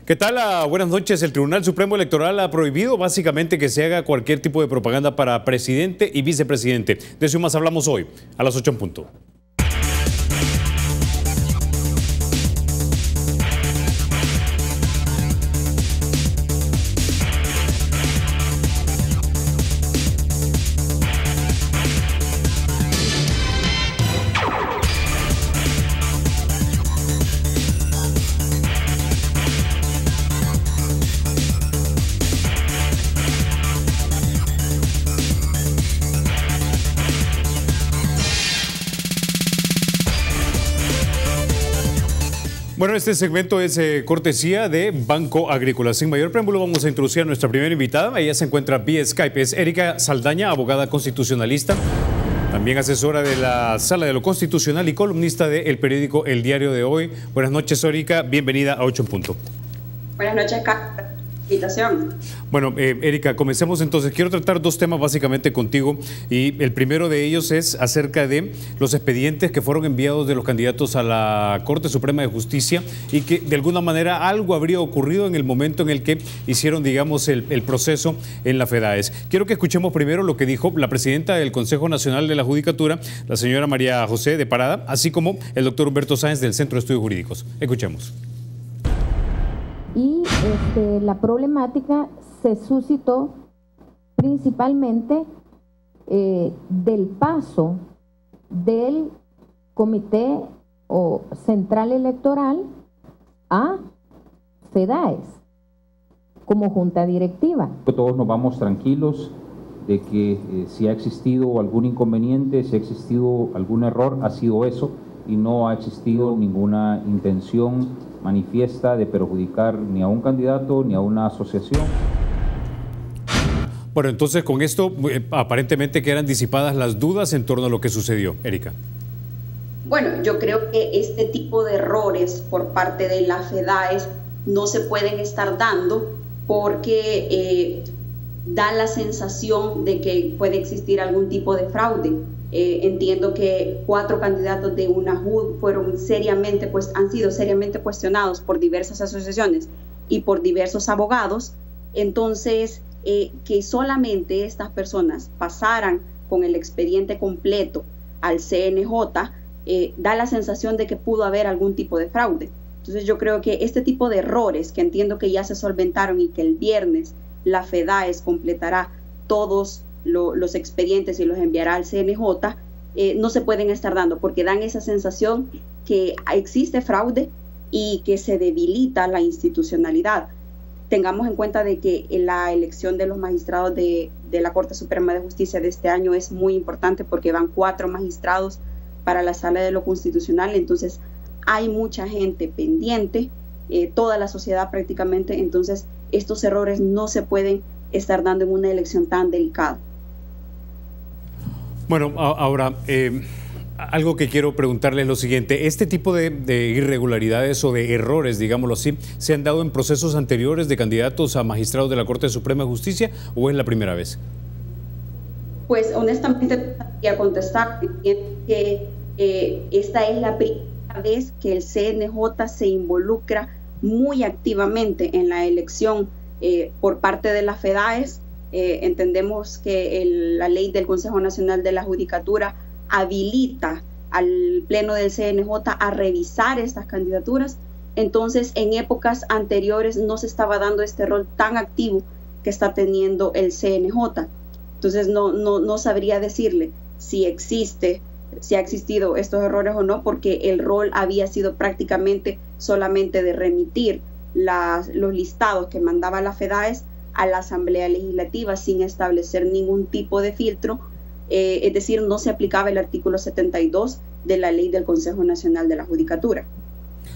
¿Qué tal? Buenas noches. El Tribunal Supremo Electoral ha prohibido básicamente que se haga cualquier tipo de propaganda para presidente y vicepresidente. De eso y más hablamos hoy, a las 8 en punto. Bueno, este segmento es cortesía de Banco Agrícola. Sin mayor preámbulo, vamos a introducir a nuestra primera invitada. Ella se encuentra vía Skype. Es Erika Saldaña, abogada constitucionalista, también asesora de la Sala de lo Constitucional y columnista del periódico El Diario de Hoy. Buenas noches, Erika. Bienvenida a 8 en punto. Buenas noches, Carlos. Invitación. Bueno, Erika, comencemos entonces. Quiero tratar dos temas básicamente contigo y el primero de ellos es acerca de los expedientes que fueron enviados de los candidatos a la Corte Suprema de Justicia y que de alguna manera algo habría ocurrido en el momento en el que hicieron, digamos, el proceso en la FEDAES. Quiero que escuchemos primero lo que dijo la presidenta del Consejo Nacional de la Judicatura, la señora María José de Parada, así como el doctor Humberto Sáenz del Centro de Estudios Jurídicos. Escuchemos. Y la problemática se suscitó principalmente del paso del Comité Central Electoral a FEDAES como junta directiva. Todos nos vamos tranquilos de que si ha existido algún inconveniente, si ha existido algún error, ha sido eso y no ha existido ninguna intención manifiesta de perjudicar ni a un candidato ni a una asociación. Bueno, entonces con esto aparentemente quedan disipadas las dudas en torno a lo que sucedió. Erika. Bueno, yo creo que este tipo de errores por parte de la FEDAES no se pueden estar dando porque da la sensación de que puede existir algún tipo de fraude. Entiendo que 4 candidatos de UNAJUD han sido seriamente cuestionados por diversas asociaciones y por diversos abogados. Entonces, que solamente estas personas pasaran con el expediente completo al CNJ, da la sensación de que pudo haber algún tipo de fraude. Entonces, yo creo que este tipo de errores, que entiendo que ya se solventaron y que el viernes la FEDAES completará todos los expedientes y los enviará al CNJ, no se pueden estar dando porque dan esa sensación que existe fraude y que se debilita la institucionalidad. Tengamos en cuenta de que la elección de los magistrados de la Corte Suprema de Justicia de este año es muy importante porque van 4 magistrados para la Sala de lo Constitucional, entonces hay mucha gente pendiente, toda la sociedad prácticamente, entonces estos errores no se pueden estar dando en una elección tan delicada. Bueno, ahora, algo que quiero preguntarle es lo siguiente. ¿Este tipo de irregularidades o de errores, digámoslo así, se han dado en procesos anteriores de candidatos a magistrados de la Corte Suprema de Justicia o es la primera vez? Pues honestamente, voy a contestar que esta es la primera vez que el CNJ se involucra muy activamente en la elección por parte de la FEDAES. Entendemos que la ley del Consejo Nacional de la Judicatura habilita al Pleno del CNJ a revisar estas candidaturas. Entonces, en épocas anteriores no se estaba dando este rol tan activo que está teniendo el CNJ. Entonces, no sabría decirle si ha existido estos errores o no, porque el rol había sido prácticamente solamente de remitir los listados que mandaba la FEDAES a la Asamblea Legislativa sin establecer ningún tipo de filtro, es decir, no se aplicaba el artículo 72 de la Ley del Consejo Nacional de la Judicatura.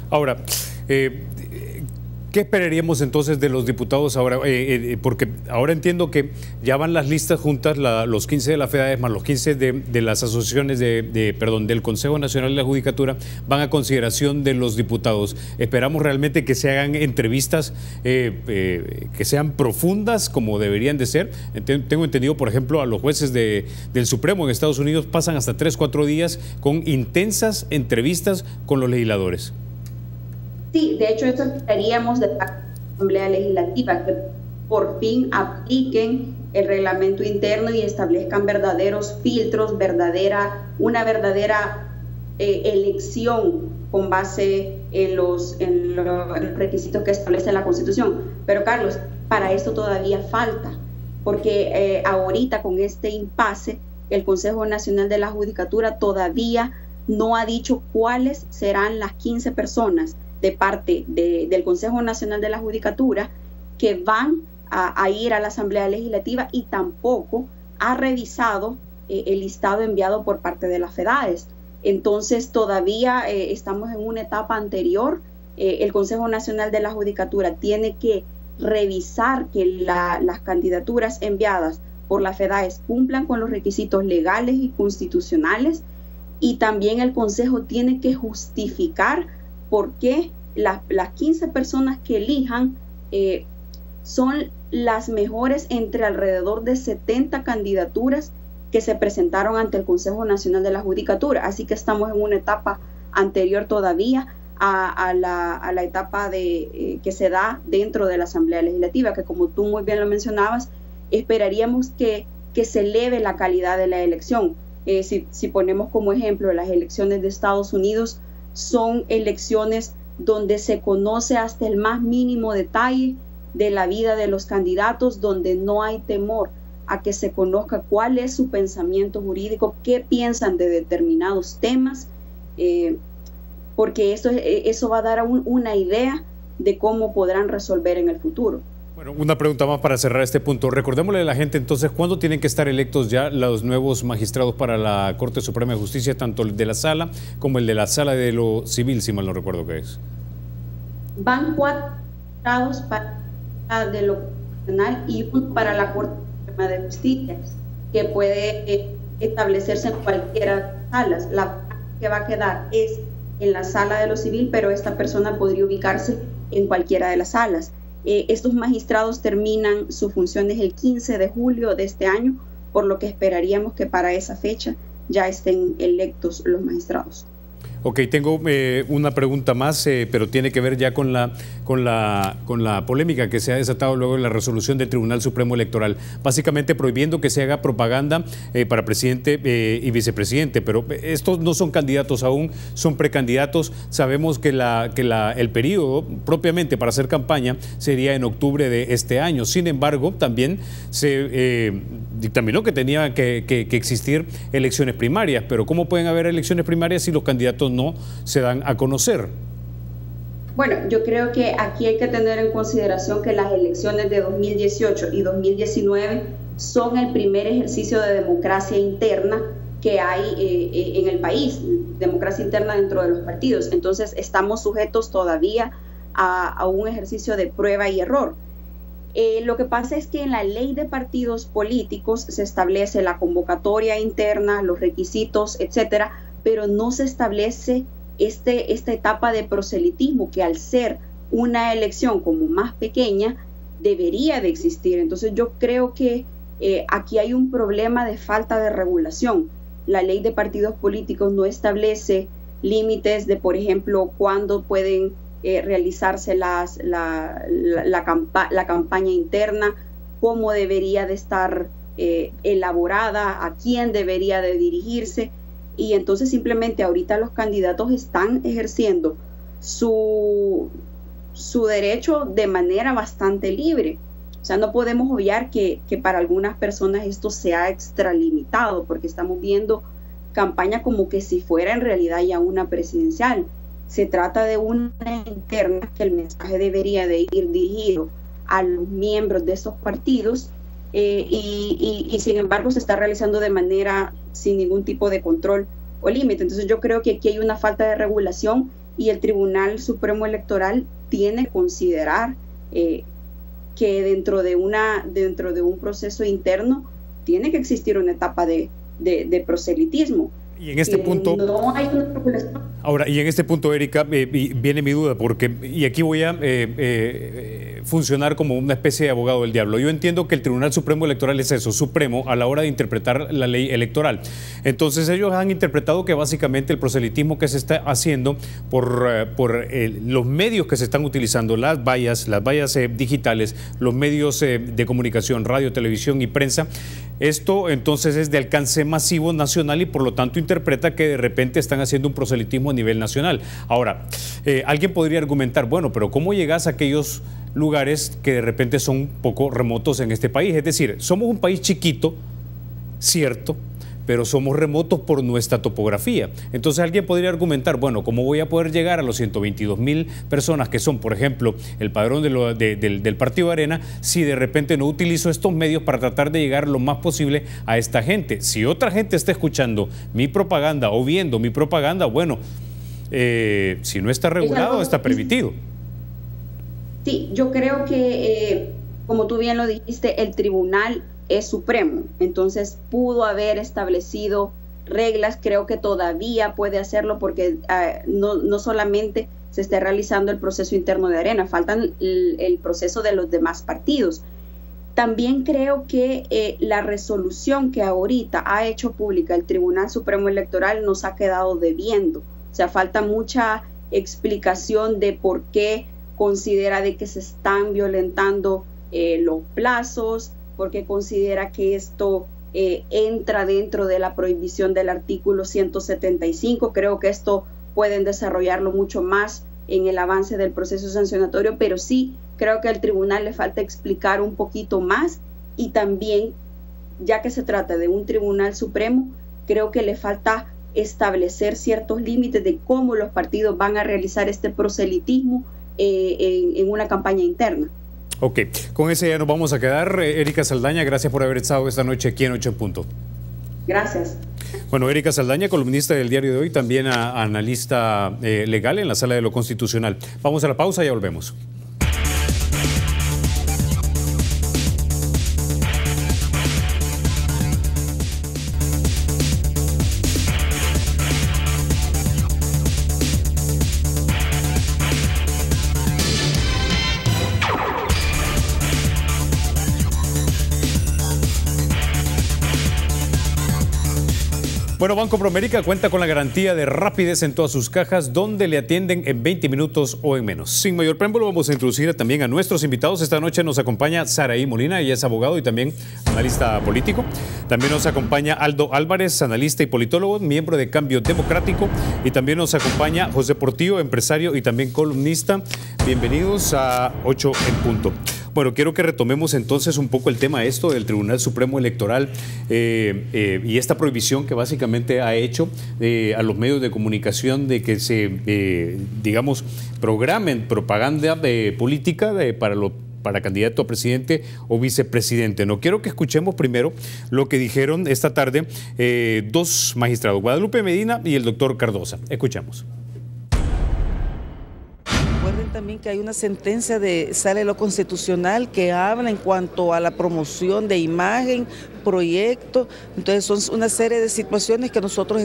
Ahora, ¿qué esperaríamos entonces de los diputados ahora? Porque ahora entiendo que ya van las listas juntas, los 15 de la FEDAES más los 15 de las asociaciones del Consejo Nacional de la Judicatura van a consideración de los diputados. ¿Esperamos realmente que se hagan entrevistas que sean profundas como deberían de ser? Tengo entendido, por ejemplo, a los jueces del Supremo en Estados Unidos pasan hasta 3-4 días con intensas entrevistas con los legisladores. Sí, de hecho, eso esperaríamos de Asamblea Legislativa, que por fin apliquen el reglamento interno y establezcan verdaderos filtros, una verdadera elección con base en los requisitos que establece la Constitución. Pero Carlos, para esto todavía falta, porque ahorita con este impasse, el Consejo Nacional de la Judicatura todavía no ha dicho cuáles serán las 15 personas de parte del Consejo Nacional de la Judicatura que van a ir a la Asamblea Legislativa, y tampoco ha revisado el listado enviado por parte de las FEDAES. Entonces todavía estamos en una etapa anterior. El Consejo Nacional de la Judicatura tiene que revisar que las candidaturas enviadas por la FEDAES cumplan con los requisitos legales y constitucionales, y también el Consejo tiene que justificar por qué las 15 personas que elijan son las mejores entre alrededor de 70 candidaturas que se presentaron ante el Consejo Nacional de la Judicatura. Así que estamos en una etapa anterior todavía a la etapa que se da dentro de la Asamblea Legislativa, que como tú muy bien lo mencionabas, esperaríamos que se eleve la calidad de la elección. Si ponemos como ejemplo las elecciones de Estados Unidos, son elecciones donde se conoce hasta el más mínimo detalle de la vida de los candidatos, donde no hay temor a que se conozca cuál es su pensamiento jurídico, qué piensan de determinados temas, porque eso va a dar una idea de cómo podrán resolver en el futuro. Bueno, una pregunta más para cerrar este punto. Recordémosle a la gente entonces, ¿cuándo tienen que estar electos ya los nuevos magistrados para la Corte Suprema de Justicia, tanto el de la Sala como el de la Sala de lo Civil, si mal no recuerdo qué es? Van 4 magistrados para de lo constitucional y uno para la Corte Suprema de Justicia, que puede establecerse en cualquiera de las salas. La que va a quedar es en la Sala de lo Civil, pero esta persona podría ubicarse en cualquiera de las salas. Estos magistrados terminan sus funciones el 15 de julio de este año, por lo que esperaríamos que para esa fecha ya estén electos los magistrados. Ok, tengo una pregunta más, pero tiene que ver ya con la polémica que se ha desatado luego de la resolución del Tribunal Supremo Electoral, básicamente prohibiendo que se haga propaganda para presidente y vicepresidente, pero estos no son candidatos aún, son precandidatos. Sabemos que el periodo propiamente para hacer campaña sería en octubre de este año. Sin embargo, también se dictaminó que tenía que existir elecciones primarias, pero ¿cómo pueden haber elecciones primarias si los candidatos no se dan a conocer? Bueno, yo creo que aquí hay que tener en consideración que las elecciones de 2018 y 2019 son el primer ejercicio de democracia interna que hay en el país, democracia interna dentro de los partidos. Entonces estamos sujetos todavía a un ejercicio de prueba y error. Lo que pasa es que en la ley de partidos políticos se establece la convocatoria interna, los requisitos, etcétera, pero no se establece esta etapa de proselitismo, que al ser una elección como más pequeña debería de existir. Entonces yo creo que aquí hay un problema de falta de regulación. La ley de partidos políticos no establece límites de, por ejemplo, cuándo pueden realizarse la campaña interna, cómo debería de estar elaborada, a quién debería de dirigirse. Y entonces simplemente ahorita los candidatos están ejerciendo su derecho de manera bastante libre. O sea, no podemos obviar que para algunas personas esto se ha extralimitado, porque estamos viendo campaña como que si fuera en realidad ya una presidencial. Se trata de una interna que el mensaje debería de ir dirigido a los miembros de esos partidos, y sin embargo se está realizando de manera sin ningún tipo de control o límite. Entonces yo creo que aquí hay una falta de regulación, y el Tribunal Supremo Electoral tiene que considerar que dentro de un proceso interno tiene que existir una etapa de proselitismo. Y en este punto, no hay una regulación. Ahora, y en este punto, Erika, viene mi duda, porque, y aquí voy a funcionar como una especie de abogado del diablo. Yo entiendo que el Tribunal Supremo Electoral es eso, supremo a la hora de interpretar la ley electoral. Entonces ellos han interpretado que básicamente el proselitismo que se está haciendo por los medios que se están utilizando, las vallas digitales, los medios de comunicación, radio, televisión y prensa, esto entonces es de alcance masivo nacional y por lo tanto interpreta que de repente están haciendo un proselitismo a nivel nacional. Ahora, alguien podría argumentar, bueno, pero ¿cómo llegas a aquellos lugares que de repente son un poco remotos en este país? Es decir, somos un país chiquito, cierto, pero somos remotos por nuestra topografía. Entonces alguien podría argumentar, bueno, ¿cómo voy a poder llegar a los 122.000 personas que son, por ejemplo, el padrón del Partido Arena, si de repente no utilizo estos medios para tratar de llegar lo más posible a esta gente? Si otra gente está escuchando mi propaganda o viendo mi propaganda, bueno, si no está regulado, está permitido. Sí, yo creo que, como tú bien lo dijiste, el tribunal es supremo, entonces pudo haber establecido reglas, creo que todavía puede hacerlo porque no solamente se está realizando el proceso interno de Arena, faltan el proceso de los demás partidos. También creo que la resolución que ahorita ha hecho pública el Tribunal Supremo Electoral nos ha quedado debiendo, o sea, falta mucha explicación de por qué considera de que se están violentando los plazos, porque considera que esto entra dentro de la prohibición del artículo 175. Creo que esto pueden desarrollarlo mucho más en el avance del proceso sancionatorio, pero sí creo que al tribunal le falta explicar un poquito más y también, ya que se trata de un tribunal supremo, creo que le falta establecer ciertos límites de cómo los partidos van a realizar este proselitismo en una campaña interna. Ok, con ese ya nos vamos a quedar. Erika Saldaña, gracias por haber estado esta noche aquí en 8 en Punto. Gracias. Bueno, Erika Saldaña, columnista del Diario de Hoy, también analista legal en la Sala de lo Constitucional. Vamos a la pausa y ya volvemos. Bueno, Banco Promérica cuenta con la garantía de rapidez en todas sus cajas, donde le atienden en 20 minutos o en menos. Sin mayor preámbulo, vamos a introducir también a nuestros invitados. Esta noche nos acompaña Saraí Molina, ella es abogado y también analista político. También nos acompaña Aldo Álvarez, analista y politólogo, miembro de Cambio Democrático. Y también nos acompaña José Portillo, empresario y también columnista. Bienvenidos a 8 en Punto. Bueno, quiero que retomemos entonces un poco el tema del Tribunal Supremo Electoral y esta prohibición que básicamente ha hecho a los medios de comunicación de que se, digamos, programen propaganda política para candidato a presidente o vicepresidente. No quiero que escuchemos primero lo que dijeron esta tarde dos magistrados, Guadalupe Medina y el doctor Cardosa. Escuchamos. Recuerden también que hay una sentencia de Sala de lo Constitucional que habla en cuanto a la promoción de imagen, proyecto. Entonces son una serie de situaciones que nosotros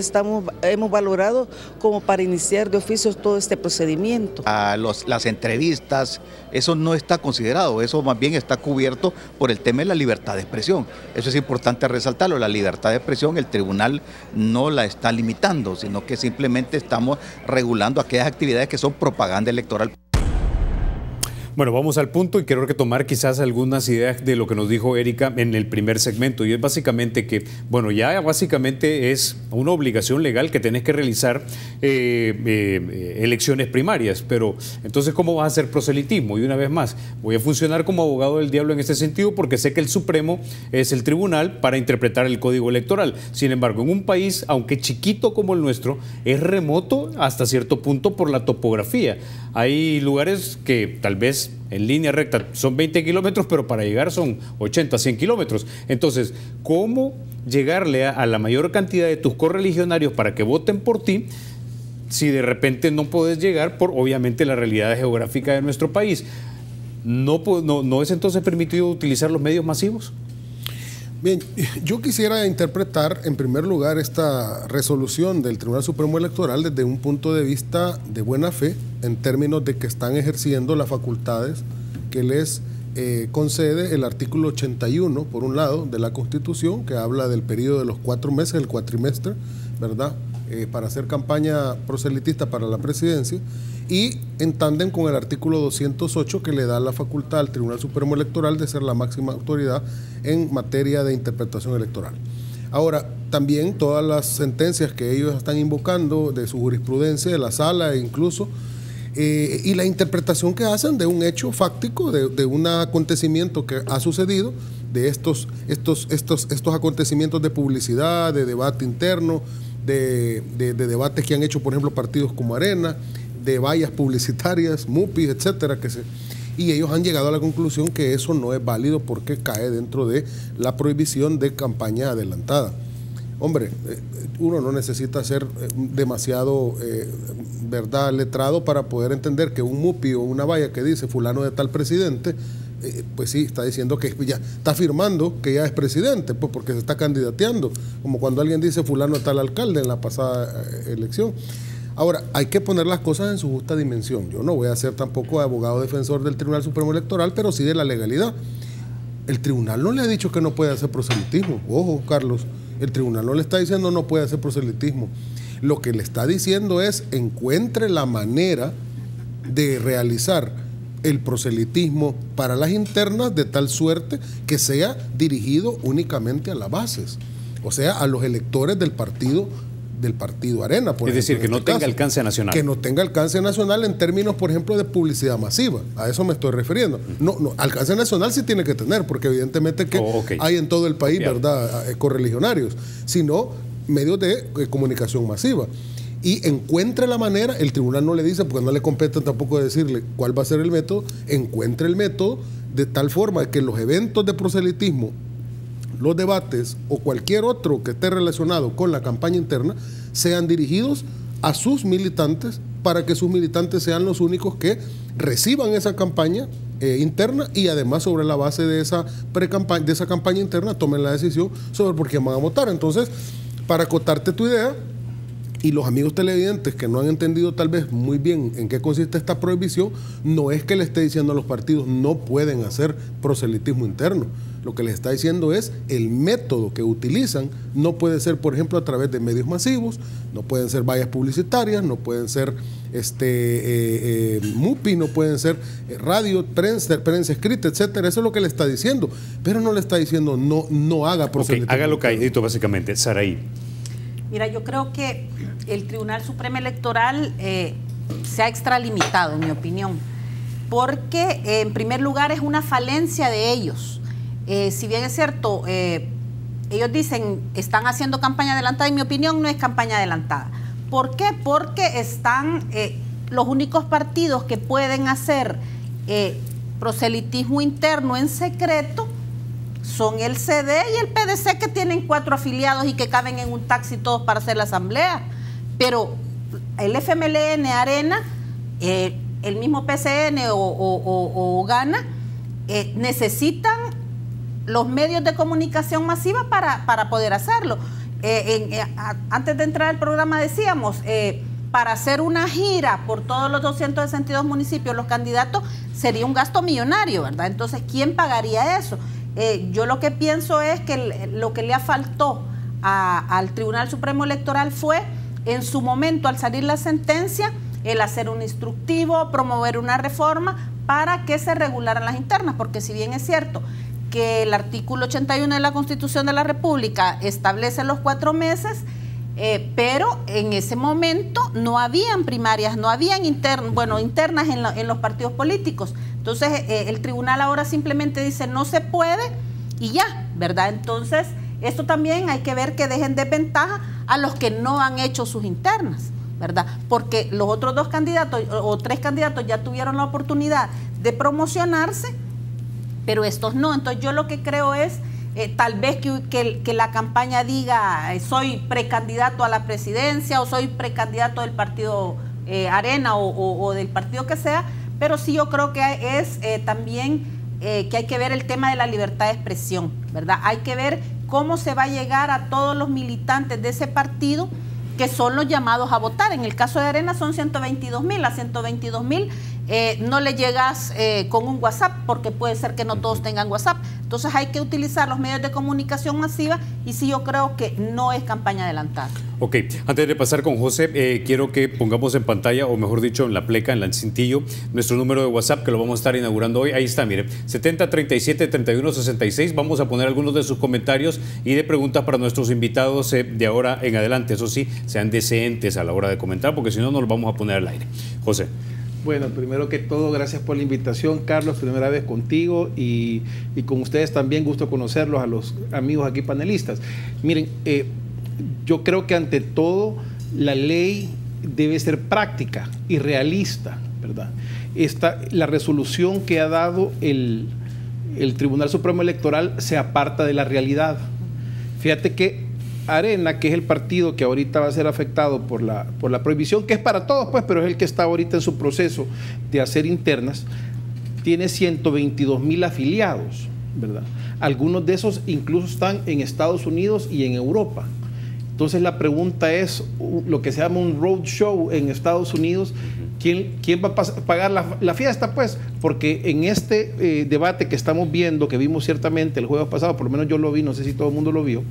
hemos valorado como para iniciar de oficio todo este procedimiento. Las entrevistas, eso no está considerado, eso más bien está cubierto por el tema de la libertad de expresión. Eso es importante resaltarlo, la libertad de expresión el tribunal no la está limitando, sino que simplemente estamos regulando aquellas actividades que son propaganda electoral. Bueno, vamos al punto y quiero retomar quizás algunas ideas de lo que nos dijo Erika en el primer segmento, y es básicamente que, bueno, ya básicamente es una obligación legal que tenés que realizar elecciones primarias, pero entonces ¿cómo vas a hacer proselitismo? Y una vez más, voy a funcionar como abogado del diablo en este sentido porque sé que el Supremo es el tribunal para interpretar el Código Electoral. Sin embargo, en un país, aunque chiquito como el nuestro, es remoto hasta cierto punto por la topografía. Hay lugares que tal vez en línea recta son 20 kilómetros, pero para llegar son 80, 100 kilómetros. Entonces, ¿cómo llegarle a la mayor cantidad de tus correligionarios para que voten por ti si de repente no puedes llegar por, obviamente, la realidad geográfica de nuestro país? ¿No es entonces permitido utilizar los medios masivos? Bien, yo quisiera interpretar en primer lugar esta resolución del Tribunal Supremo Electoral desde un punto de vista de buena fe, en términos de que están ejerciendo las facultades que les concede el artículo 81, por un lado, de la Constitución, que habla del periodo de los 4 meses, el cuatrimestre, ¿verdad?, para hacer campaña proselitista para la presidencia, y en tándem con el artículo 208, que le da la facultad al Tribunal Supremo Electoral de ser la máxima autoridad en materia de interpretación electoral. Ahora, también todas las sentencias que ellos están invocando de su jurisprudencia, de la sala e incluso, y la interpretación que hacen de un hecho fáctico, de un acontecimiento que ha sucedido, de estos acontecimientos de publicidad, de debate interno, de debates que han hecho, por ejemplo, partidos como Arena, de vallas publicitarias, MUPI, etcétera, y ellos han llegado a la conclusión que eso no es válido porque cae dentro de la prohibición de campaña adelantada. Hombre, uno no necesita ser demasiado verdad letrado para poder entender que un MUPI o una valla que dice fulano de tal presidente, pues sí, está diciendo que ya está afirmando que ya es presidente, pues porque se está candidateando, como cuando alguien dice fulano de tal alcalde en la pasada elección. Ahora, hay que poner las cosas en su justa dimensión. Yo no voy a ser tampoco abogado defensor del Tribunal Supremo Electoral, pero sí de la legalidad. El tribunal no le ha dicho que no puede hacer proselitismo. Ojo, Carlos, el tribunal no le está diciendo no puede hacer proselitismo. Lo que le está diciendo es encuentre la manera de realizar el proselitismo para las internas de tal suerte que sea dirigido únicamente a las bases, o sea, a los electores del partido Arena. Es decir, que no tenga alcance nacional. Que no tenga alcance nacional en términos, por ejemplo, de publicidad masiva. A eso me estoy refiriendo. No, alcance nacional sí tiene que tener, porque evidentemente que hay en todo el país, ¿verdad?, correligionarios, sino medios de comunicación masiva. Y encuentre la manera, el tribunal no le dice, porque no le compete tampoco decirle cuál va a ser el método, encuentre el método de tal forma que los eventos de proselitismo, los debates o cualquier otro que esté relacionado con la campaña interna sean dirigidos a sus militantes para que sus militantes sean los únicos que reciban esa campaña interna y además sobre la base de esa campaña interna tomen la decisión sobre por quién van a votar. Entonces, para acotarte tu idea, y los amigos televidentes que no han entendido tal vez muy bien en qué consiste esta prohibición, no es que le esté diciendo a los partidos no pueden hacer proselitismo interno. Lo que les está diciendo es el método que utilizan no puede ser, por ejemplo, a través de medios masivos, no pueden ser vallas publicitarias, no pueden ser MUPI, no pueden ser radio, prensa escrita, etcétera. Eso es lo que le está diciendo, pero no le está diciendo no haga proselitismo. Haga lo calladito, básicamente. Saraí. Mira, yo creo que el Tribunal Supremo Electoral se ha extralimitado, en mi opinión, porque en primer lugar es una falencia de ellos. Si bien es cierto, ellos dicen están haciendo campaña adelantada, en mi opinión no es campaña adelantada. ¿Por qué? Porque están los únicos partidos que pueden hacer proselitismo interno en secreto son el CD y el PDC, que tienen 4 afiliados y que caben en un taxi todos para hacer la asamblea. Pero el FMLN, Arena, el mismo PCN o Gana, necesitan los medios de comunicación masiva para poder hacerlo. Antes de entrar al programa decíamos, para hacer una gira por todos los 262 municipios, los candidatos, sería un gasto millonario, ¿verdad? Entonces, ¿quién pagaría eso? Yo lo que pienso es que lo que le faltó al Tribunal Supremo Electoral fue, en su momento, al salir la sentencia, el hacer un instructivo, promover una reforma para que se regularan las internas, porque si bien es cierto que el artículo 81 de la Constitución de la República establece los 4 meses, pero en ese momento no habían primarias, no habían internas en los partidos políticos. Entonces el tribunal ahora simplemente dice no se puede y ya, ¿verdad? Entonces esto también hay que ver que dejen desventaja a los que no han hecho sus internas, ¿verdad? Porque los otros 2 candidatos o 3 candidatos ya tuvieron la oportunidad de promocionarse, pero estos no. Entonces yo lo que creo es tal vez que la campaña diga soy precandidato a la presidencia o soy precandidato del partido Arena o del partido que sea, pero sí yo creo que es también que hay que ver el tema de la libertad de expresión, ¿verdad? Hay que ver cómo se va a llegar a todos los militantes de ese partido que son los llamados a votar. En el caso de Arena son 122,000, a 122,000 no le llegas con un WhatsApp, porque puede ser que no todos tengan WhatsApp. Entonces hay que utilizar los medios de comunicación masiva, y sí, yo creo que no es campaña adelantada. Ok, antes de pasar con José, quiero que pongamos en pantalla, o mejor dicho, en la pleca, en el cintillo, nuestro número de WhatsApp, que lo vamos a estar inaugurando hoy. Ahí está, mire, 7037-3166. Vamos a poner algunos de sus comentarios y de preguntas para nuestros invitados de ahora en adelante. Eso sí, sean decentes a la hora de comentar, porque si no, nos lo vamos a poner al aire. José. Bueno, primero que todo, gracias por la invitación, Carlos, primera vez contigo y con ustedes también, gusto conocerlos, a los amigos aquí panelistas. Miren, yo creo que ante todo la ley debe ser práctica y realista, ¿verdad? La resolución que ha dado el Tribunal Supremo Electoral se aparta de la realidad. Fíjate que Arena, que es el partido que ahorita va a ser afectado por la prohibición, que es para todos, pues, pero es el que está ahorita en su proceso de hacer internas, tiene 122,000 afiliados, ¿verdad? Algunos de esos incluso están en Estados Unidos y en Europa. Entonces la pregunta es, lo que se llama un road show en Estados Unidos, ¿quién va a pagar la fiesta? Pues, porque en este debate que estamos viendo, que vimos ciertamente el jueves pasado, por lo menos yo lo vi, no sé si todo el mundo lo vio,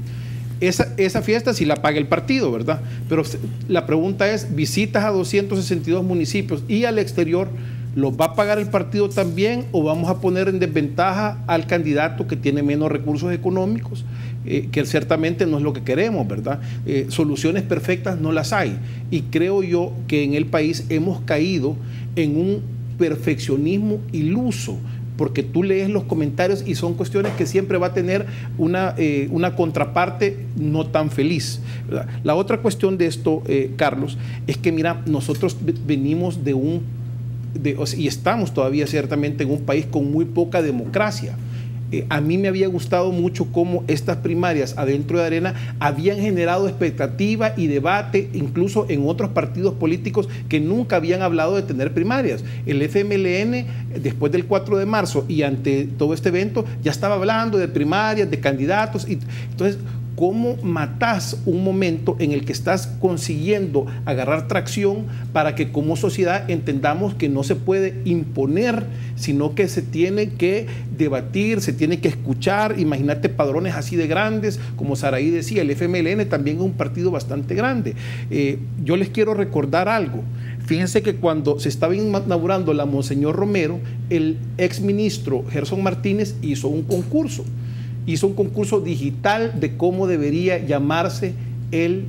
esa fiesta sí la paga el partido, ¿verdad? Pero la pregunta es, visitas a 262 municipios y al exterior, ¿los va a pagar el partido también, o vamos a poner en desventaja al candidato que tiene menos recursos económicos? Que ciertamente no es lo que queremos, ¿verdad? Soluciones perfectas no las hay, y creo yo que en el país hemos caído en un perfeccionismo iluso, porque tú lees los comentarios y son cuestiones que siempre va a tener una contraparte no tan feliz, ¿verdad? La otra cuestión de esto, Carlos, es que mira, nosotros venimos y estamos todavía ciertamente en un país con muy poca democracia. A mí me había gustado mucho cómo estas primarias adentro de Arena habían generado expectativa y debate, incluso en otros partidos políticos que nunca habían hablado de tener primarias. El FMLN, después del 4 de marzo y ante todo este evento, ya estaba hablando de primarias, de candidatos. Entonces, ¿cómo matás un momento en el que estás consiguiendo agarrar tracción para que como sociedad entendamos que no se puede imponer, sino que se tiene que debatir, se tiene que escuchar? Imagínate padrones así de grandes, como Saraí decía, el FMLN también es un partido bastante grande. Yo les quiero recordar algo. Fíjense que cuando se estaba inaugurando la Monseñor Romero, el exministro Gerson Martínez hizo un concurso digital de cómo debería llamarse el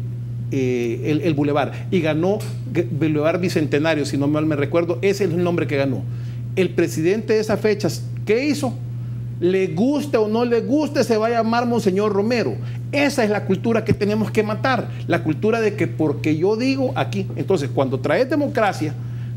bulevar, y ganó Boulevard Bicentenario, si no mal me recuerdo, ese es el nombre que ganó. El presidente de esas fechas, ¿qué hizo? Le guste o no le guste, se va a llamar Monseñor Romero. Esa es la cultura que tenemos que matar, la cultura de que porque yo digo aquí. Entonces, cuando traes democracia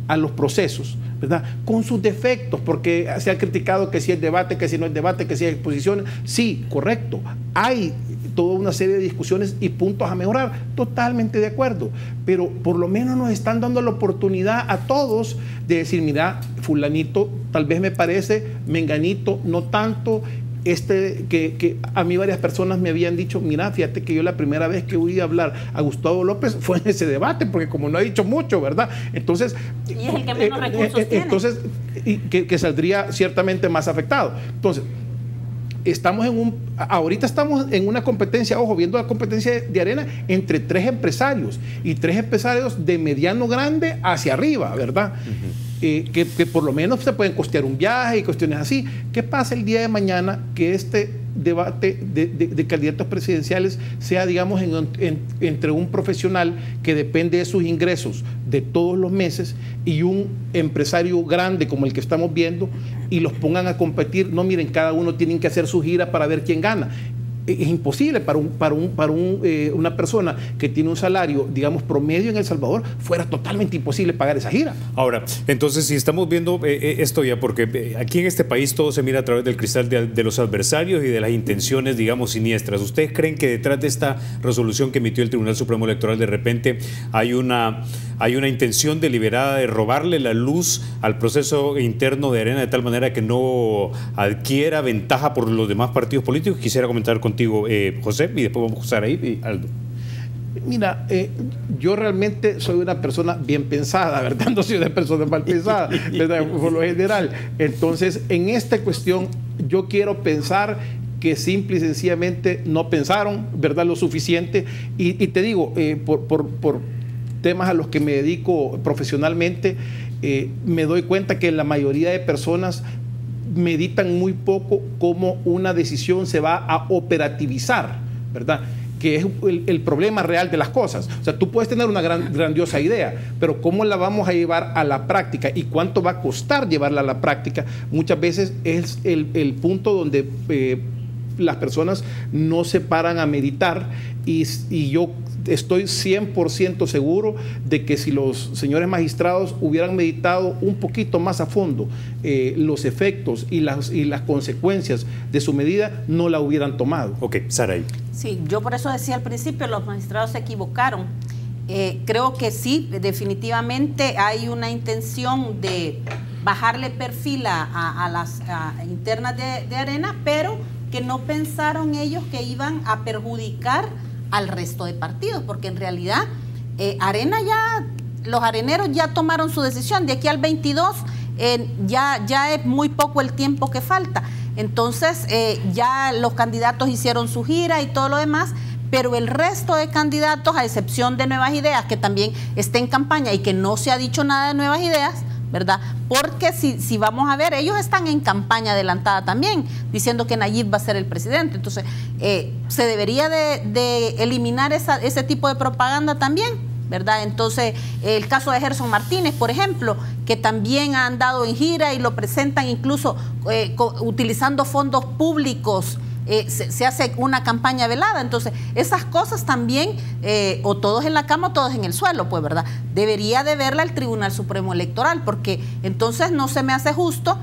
a los procesos, ¿verdad?, con sus defectos, porque se ha criticado que si es debate, que si no es debate, que si hay exposiciones, sí, correcto, hay toda una serie de discusiones y puntos a mejorar, totalmente de acuerdo, pero por lo menos nos están dando la oportunidad a todos de decir, mira, fulanito tal vez me parece, menganito no tanto. Que a mí varias personas me habían dicho, mira, fíjate que yo la primera vez que oí hablar a Gustavo López fue en ese debate, porque como no ha dicho mucho, ¿verdad? Entonces, y es el que menos recursos tiene. Entonces, que saldría ciertamente más afectado. Entonces, ahorita estamos en una competencia, ojo, viendo la competencia de Arena entre tres empresarios, y tres empresarios de mediano grande hacia arriba, ¿verdad? Que por lo menos se pueden costear un viaje y cuestiones así. ¿Qué pasa el día de mañana que este debate de candidatos presidenciales sea, digamos, entre un profesional que depende de sus ingresos de todos los meses y un empresario grande como el que estamos viendo, y los pongan a competir? No, miren, cada uno tiene que hacer su gira para ver quién gana. es imposible para una persona que tiene un salario, digamos, promedio en El Salvador, fuera totalmente imposible pagar esa gira. Ahora, entonces, si estamos viendo esto ya, porque aquí en este país todo se mira a través del cristal de los adversarios y de las intenciones, digamos, siniestras. ¿Ustedes creen que detrás de esta resolución que emitió el Tribunal Supremo Electoral de repente hay una intención deliberada de robarle la luz al proceso interno de Arena de tal manera que no adquiera ventaja por los demás partidos políticos? Quisiera comentar contigo, José, y después vamos a usar ahí, Aldo. Mira, yo realmente soy una persona bien pensada, ¿verdad? No soy una persona mal pensada, ¿verdad? Por lo general. Entonces, en esta cuestión, yo quiero pensar que simple y sencillamente no pensaron, ¿verdad?, lo suficiente. Y te digo, por temas a los que me dedico profesionalmente, me doy cuenta que la mayoría de personas meditan muy poco cómo una decisión se va a operativizar, ¿verdad?, que es el problema real de las cosas. O sea, tú puedes tener una grandiosa idea, pero cómo la vamos a llevar a la práctica y cuánto va a costar llevarla a la práctica, muchas veces es el punto donde las personas no se paran a meditar, y yo estoy 100% seguro de que si los señores magistrados hubieran meditado un poquito más a fondo los efectos y las consecuencias de su medida, no la hubieran tomado. Ok, Saray. Sí, yo por eso decía al principio, los magistrados se equivocaron. Creo que sí, definitivamente hay una intención de bajarle perfil a las internas de Arena, pero que no pensaron ellos que iban a perjudicar al resto de partidos, porque en realidad los areneros ya tomaron su decisión. De aquí al 22 ya es muy poco el tiempo que falta. Entonces ya los candidatos hicieron su gira y todo lo demás, pero el resto de candidatos, a excepción de Nuevas Ideas, que también está en campaña y que no se ha dicho nada de Nuevas Ideas, ¿verdad? Porque si vamos a ver, ellos están en campaña adelantada también, diciendo que Nayib va a ser el presidente. Entonces, se debería de eliminar ese tipo de propaganda también, ¿verdad? Entonces, el caso de Gerson Martínez, por ejemplo, que también ha andado en gira y lo presentan incluso utilizando fondos públicos. Se hace una campaña velada. Entonces esas cosas también, o todos en la cama o todos en el suelo, pues, ¿verdad? Debería de verla el Tribunal Supremo Electoral, porque entonces no se me hace justo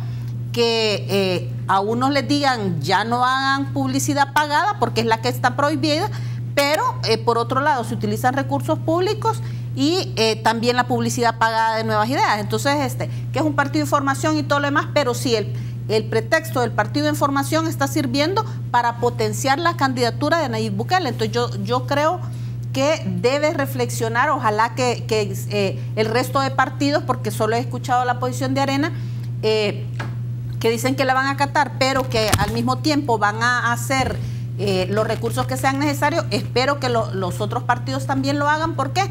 que a unos les digan ya no hagan publicidad pagada porque es la que está prohibida, pero por otro lado se utilizan recursos públicos y también la publicidad pagada de Nuevas Ideas. Entonces que es un partido de información y todo lo demás, pero sí el pretexto del partido de información está sirviendo para potenciar la candidatura de Nayib Bukele. Entonces yo creo que debe reflexionar, ojalá que el resto de partidos, porque solo he escuchado la posición de Arena, que dicen que la van a acatar, pero que al mismo tiempo van a hacer los recursos que sean necesarios. Espero que los otros partidos también lo hagan. ¿Por qué?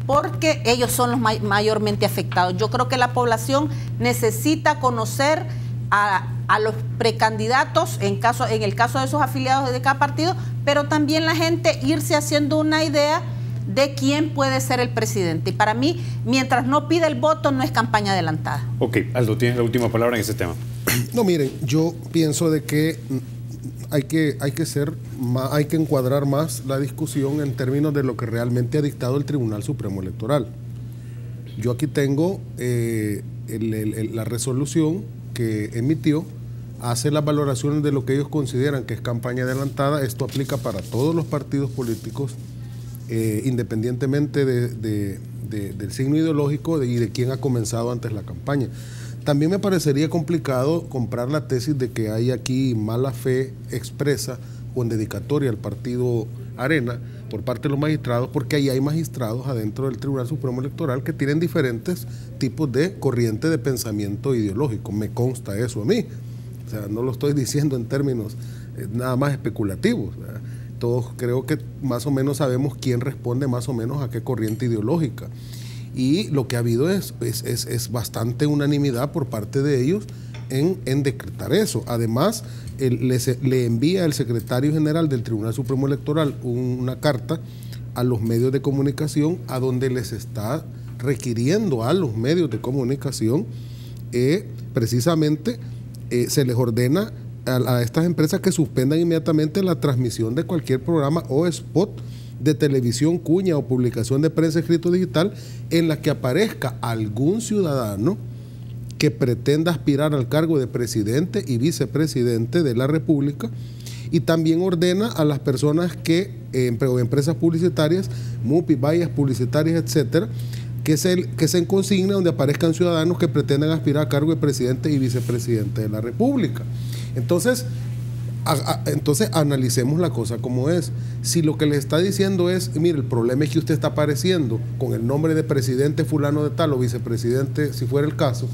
Porque ellos son los mayormente afectados. Yo creo que la población necesita conocer a los precandidatos en el caso de sus afiliados de cada partido, pero también la gente irse haciendo una idea de quién puede ser el presidente. Y para mí, mientras no pida el voto, no es campaña adelantada. Ok, Aldo, tienes la última palabra en ese tema. No, miren, yo pienso de que hay que encuadrar más la discusión en términos de lo que realmente ha dictado el Tribunal Supremo Electoral. Yo aquí tengo la resolución que emitió, hace las valoraciones de lo que ellos consideran que es campaña adelantada. Esto aplica para todos los partidos políticos, independientemente del signo ideológico y de quién ha comenzado antes la campaña. También me parecería complicado comprar la tesis de que hay aquí mala fe expresa o en dedicatoria al partido Arena por parte de los magistrados, porque ahí hay magistrados adentro del Tribunal Supremo Electoral que tienen diferentes tipos de corriente de pensamiento ideológico. Me consta eso a mí. O sea, no lo estoy diciendo en términos nada más especulativos, ¿verdad? Todos creo que más o menos sabemos quién responde más o menos a qué corriente ideológica. Y lo que ha habido es bastante unanimidad por parte de ellos en decretar eso. Además, le envía el secretario general del Tribunal Supremo Electoral una carta a los medios de comunicación, a donde les está requiriendo a los medios de comunicación precisamente se les ordena a estas empresas que suspendan inmediatamente la transmisión de cualquier programa o spot de televisión, cuña o publicación de prensa escrito digital en la que aparezca algún ciudadano que pretenda aspirar al cargo de presidente y vicepresidente de la República, y también ordena a las personas que, o empresas publicitarias, MUPI, vallas publicitarias, etcétera, que se consigna donde aparezcan ciudadanos que pretendan aspirar a cargo de presidente y vicepresidente de la República. Entonces analicemos la cosa como es. Si lo que le está diciendo es, mire, el problema es que usted está apareciendo con el nombre de presidente fulano de tal o vicepresidente, si fuera el caso,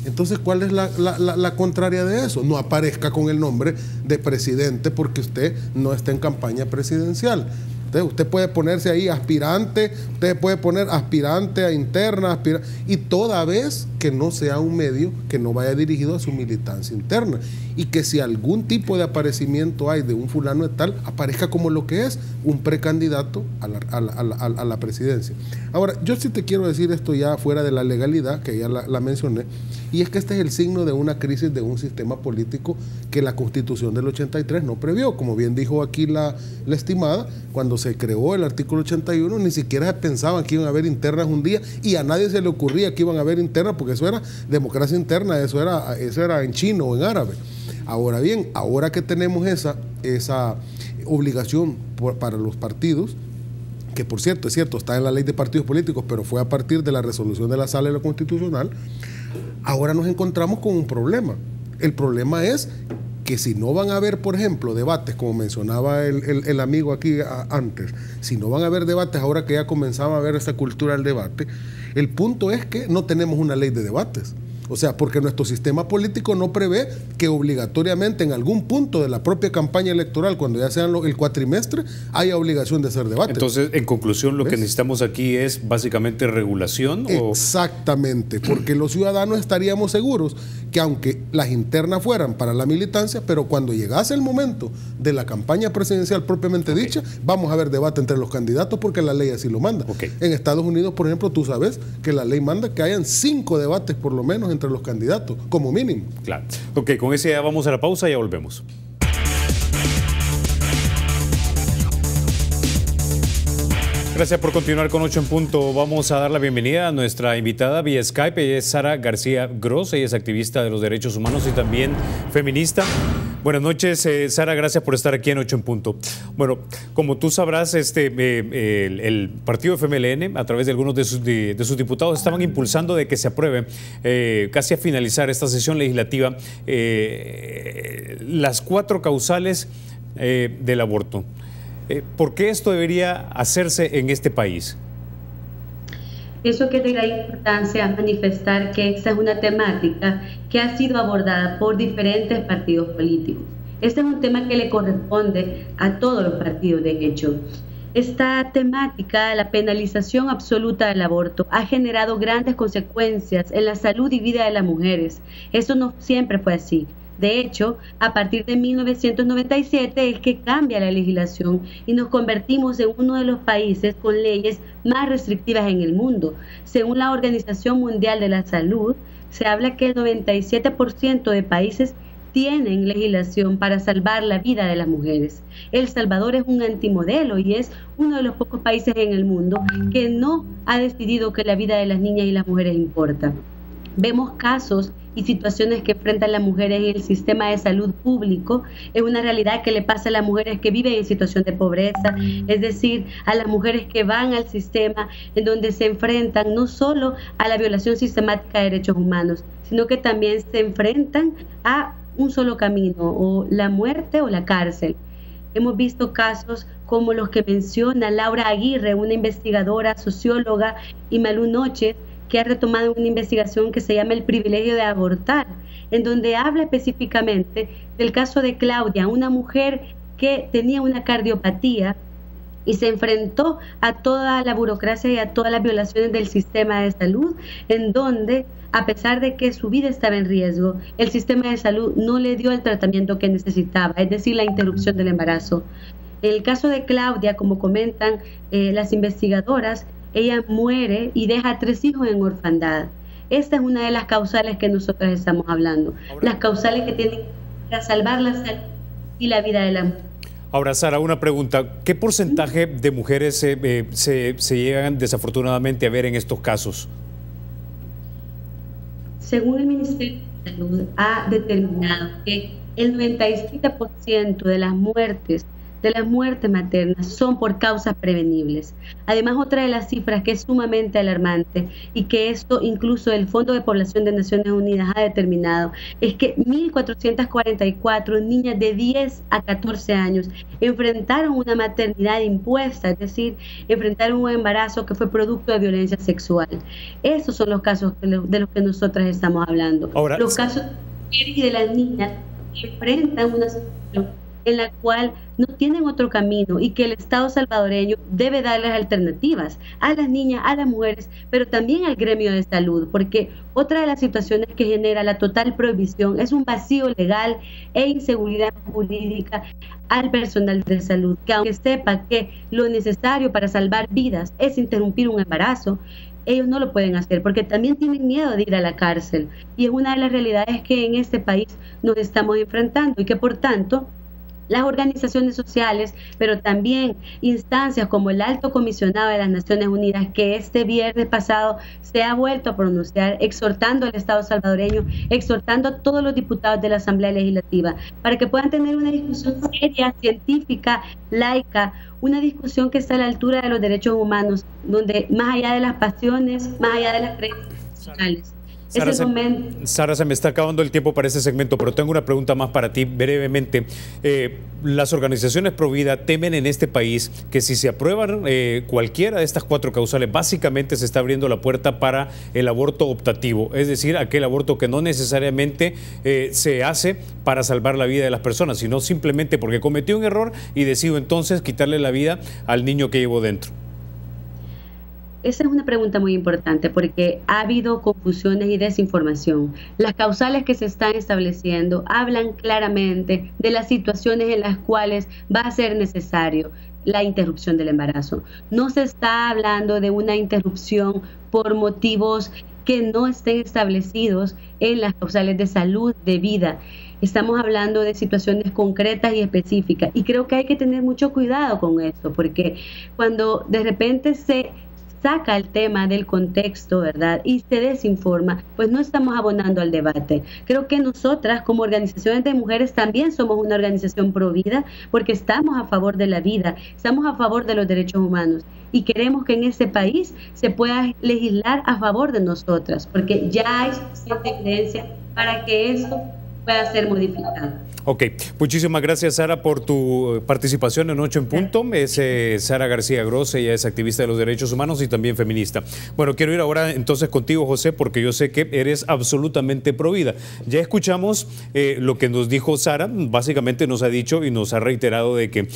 entonces ¿cuál es la contraria de eso? No aparezca con el nombre de presidente porque usted no está en campaña presidencial. Usted puede ponerse ahí aspirante, usted puede poner aspirante a interna, y toda vez que no sea un medio que no vaya dirigido a su militancia interna, y que si algún tipo de aparecimiento hay de un fulano de tal, aparezca como lo que es un precandidato a la presidencia. Ahora, yo sí te quiero decir esto ya fuera de la legalidad, que ya la mencioné, y es que este es el signo de una crisis de un sistema político que la Constitución del 83 no previó. Como bien dijo aquí la estimada, cuando se creó el artículo 81, ni siquiera se pensaban que iban a haber internas un día, y a nadie se le ocurría que iban a haber internas, porque eso era democracia interna, eso era en chino o en árabe. Ahora bien, ahora que tenemos esa obligación para los partidos, que por cierto, es cierto, está en la ley de partidos políticos, pero fue a partir de la resolución de la Sala de lo Constitucional, ahora nos encontramos con un problema. El problema es que si no van a haber, por ejemplo, debates, como mencionaba el amigo aquí antes, si no van a haber debates ahora que ya comenzaba a haber esa cultura del debate, el punto es que no tenemos una ley de debates. O sea, porque nuestro sistema político no prevé que obligatoriamente en algún punto de la propia campaña electoral, cuando ya sean el cuatrimestre, haya obligación de hacer debate. Entonces, en conclusión, lo que necesitamos aquí es básicamente regulación. Exactamente, porque los ciudadanos estaríamos seguros que aunque las internas fueran para la militancia, pero cuando llegase el momento de la campaña presidencial propiamente dicha, vamos a ver debate entre los candidatos porque la ley así lo manda. En Estados Unidos, por ejemplo, tú sabes que la ley manda que hayan 5 debates por lo menos entre los candidatos, como mínimo. Claro. Ok, con ese ya vamos a la pausa y ya volvemos. Gracias por continuar con 8 en punto. Vamos a dar la bienvenida a nuestra invitada vía Skype. Ella es Sara García Gross, ella es activista de los derechos humanos y también feminista. Buenas noches, Sara, gracias por estar aquí en 8 en punto. Bueno, como tú sabrás, el partido FMLN, a través de algunos de sus diputados, estaban impulsando de que se apruebe, casi a finalizar esta sesión legislativa, las 4 causales del aborto. ¿Por qué esto debería hacerse en este país? Eso que tenga importancia manifestar que esta es una temática que ha sido abordada por diferentes partidos políticos. Este es un tema que le corresponde a todos los partidos, de hecho. Esta temática, la penalización absoluta del aborto, ha generado grandes consecuencias en la salud y vida de las mujeres. Eso no siempre fue así. De hecho, a partir de 1997 es que cambia la legislación y nos convertimos en uno de los países con leyes más restrictivas en el mundo. Según la Organización Mundial de la Salud, se habla que el 97% de países tienen legislación para salvar la vida de las mujeres. El Salvador es un antimodelo y es uno de los pocos países en el mundo que no ha decidido que la vida de las niñas y las mujeres importa. Vemos casos y situaciones que enfrentan las mujeres en el sistema de salud público. Es una realidad que le pasa a las mujeres que viven en situación de pobreza, es decir, a las mujeres que van al sistema en donde se enfrentan no solo a la violación sistemática de derechos humanos, sino que también se enfrentan a un solo camino, o la muerte o la cárcel. Hemos visto casos como los que menciona Laura Aguirre, una investigadora, socióloga, y Malú Noches, que ha retomado una investigación que se llama El privilegio de abortar, en donde habla específicamente del caso de Claudia, una mujer que tenía una cardiopatía y se enfrentó a toda la burocracia y a todas las violaciones del sistema de salud, en donde, a pesar de que su vida estaba en riesgo, el sistema de salud no le dio el tratamiento que necesitaba, es decir, la interrupción del embarazo. En el caso de Claudia, como comentan las investigadoras, ella muere y deja 3 hijos en orfandad. Esta es una de las causales que nosotros estamos hablando. Las causales que tienen para salvar la salud y la vida de la mujer. Ahora, Sara, una pregunta. ¿Qué porcentaje de mujeres se llegan desafortunadamente a ver en estos casos? Según el Ministerio de Salud, ha determinado que el 97% de las muertes maternas son por causas prevenibles. Además, otra de las cifras que es sumamente alarmante y que esto incluso el Fondo de Población de Naciones Unidas ha determinado es que 1.444 niñas de 10 a 14 años enfrentaron una maternidad impuesta, es decir, enfrentaron un embarazo que fue producto de violencia sexual. Esos son los casos de los que nosotras estamos hablando. Ahora, los casos de mujeres y de las niñas que enfrentan una situación en la cual no tienen otro camino y que el Estado salvadoreño debe darles alternativas a las niñas, a las mujeres, pero también al gremio de salud, porque otra de las situaciones que genera la total prohibición es un vacío legal e inseguridad jurídica al personal de salud, que aunque sepa que lo necesario para salvar vidas es interrumpir un embarazo, ellos no lo pueden hacer porque también tienen miedo de ir a la cárcel, y es una de las realidades que en este país nos estamos enfrentando y que por tanto las organizaciones sociales, pero también instancias como el Alto Comisionado de las Naciones Unidas, que este viernes pasado se ha vuelto a pronunciar, exhortando al Estado salvadoreño, exhortando a todos los diputados de la Asamblea Legislativa, para que puedan tener una discusión seria, científica, laica, una discusión que está a la altura de los derechos humanos, donde más allá de las pasiones, más allá de las creencias personales. Sara, se me está acabando el tiempo para este segmento, pero tengo una pregunta más para ti brevemente. Las organizaciones pro vida temen en este país que si se aprueban cualquiera de estas 4 causales, básicamente se está abriendo la puerta para el aborto optativo, es decir, aquel aborto que no necesariamente se hace para salvar la vida de las personas, sino simplemente porque cometió un error y decido entonces quitarle la vida al niño que llevo dentro. Esa es una pregunta muy importante porque ha habido confusiones y desinformación. Las causales que se están estableciendo hablan claramente de las situaciones en las cuales va a ser necesario la interrupción del embarazo. No se está hablando de una interrupción por motivos que no estén establecidos en las causales de salud, de vida. Estamos hablando de situaciones concretas y específicas y creo que hay que tener mucho cuidado con esto porque cuando de repente se saca el tema del contexto, ¿verdad? Y se desinforma, pues no estamos abonando al debate. Creo que nosotras como organizaciones de mujeres también somos una organización pro vida porque estamos a favor de la vida, estamos a favor de los derechos humanos y queremos que en este país se pueda legislar a favor de nosotras porque ya hay suficiente evidencia para que eso pueda ser modificado. Ok, muchísimas gracias, Sara, por tu participación en 8 en Punto. Es Sara García Gross, ella es activista de los derechos humanos y también feminista. Bueno, quiero ir ahora entonces contigo, José, porque yo sé que eres absolutamente pro vida. Ya escuchamos lo que nos dijo Sara, básicamente nos ha dicho y nos ha reiterado de que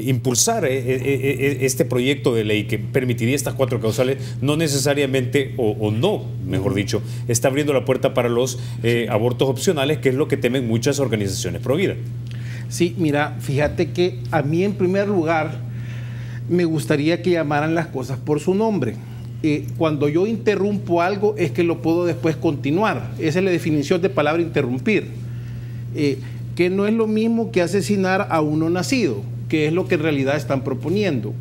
impulsar este proyecto de ley que permitiría estas 4 causales no necesariamente, o no, mejor dicho, está abriendo la puerta para los abortos opcionales, que es lo que temen muchas organizaciones pro vida. Sí, mira, fíjate que a mí en primer lugar me gustaría que llamaran las cosas por su nombre. Cuando yo interrumpo algo es que lo puedo después continuar. Esa es la definición de palabra interrumpir. Que no es lo mismo que asesinar a uno nacido, que es lo que en realidad están proponiendo.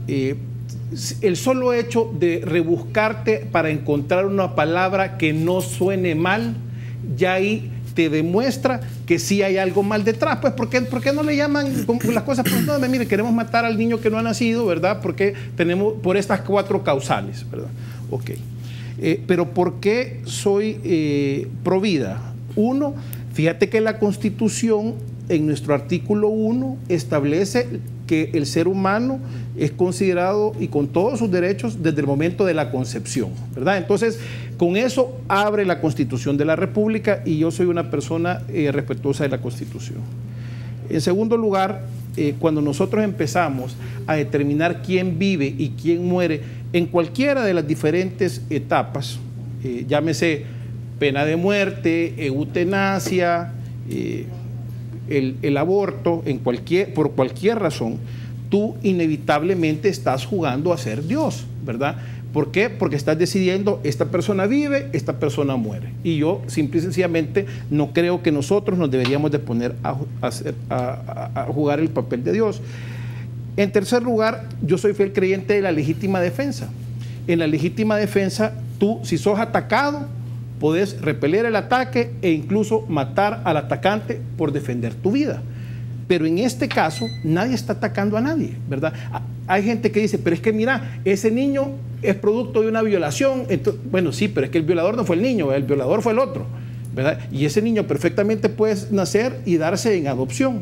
El solo hecho de rebuscarte para encontrar una palabra que no suene mal, ya ahí te demuestra que sí hay algo mal detrás. Pues, ¿por qué no le llaman las cosas? Pues no, mire, queremos matar al niño que no ha nacido, ¿verdad? Porque tenemos por estas 4 causales, ¿verdad? Ok. Pero ¿por qué soy pro vida? 1, fíjate que la Constitución, en nuestro artículo 1, establece que el ser humano es considerado y con todos sus derechos desde el momento de la concepción, ¿verdad? Entonces, con eso abre la Constitución de la República y yo soy una persona respetuosa de la Constitución. En segundo lugar, cuando nosotros empezamos a determinar quién vive y quién muere en cualquiera de las diferentes etapas, llámese pena de muerte, eutanasia, el aborto, por cualquier razón, tú inevitablemente estás jugando a ser Dios, ¿verdad? ¿Por qué? Porque estás decidiendo, esta persona vive, esta persona muere. Y yo simple y sencillamente no creo que nosotros nos deberíamos de poner a jugar el papel de Dios. En tercer lugar, yo soy fiel creyente de la legítima defensa. En la legítima defensa, tú, si sos atacado, podés repeler el ataque e incluso matar al atacante por defender tu vida. Pero en este caso, nadie está atacando a nadie, ¿verdad? Hay gente que dice, pero es que mira, ese niño es producto de una violación. Entonces, bueno, sí, pero es que el violador no fue el niño, el violador fue el otro, ¿verdad? Y ese niño perfectamente puede nacer y darse en adopción.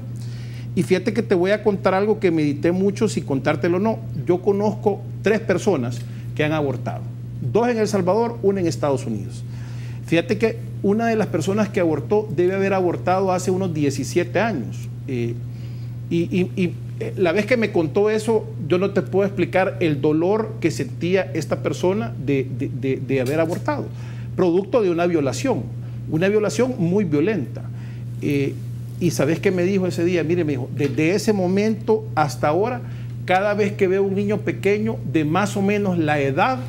Y fíjate que te voy a contar algo que medité mucho, si contártelo o no. Yo conozco 3 personas que han abortado. 2 en El Salvador, 1 en Estados Unidos. Fíjate que una de las personas que abortó debe haber abortado hace unos 17 años. La vez que me contó eso, yo no te puedo explicar el dolor que sentía esta persona de haber abortado, producto de una violación muy violenta. Y ¿sabes qué me dijo ese día? Mire, me dijo, desde ese momento hasta ahora, cada vez que veo un niño pequeño de más o menos la edad,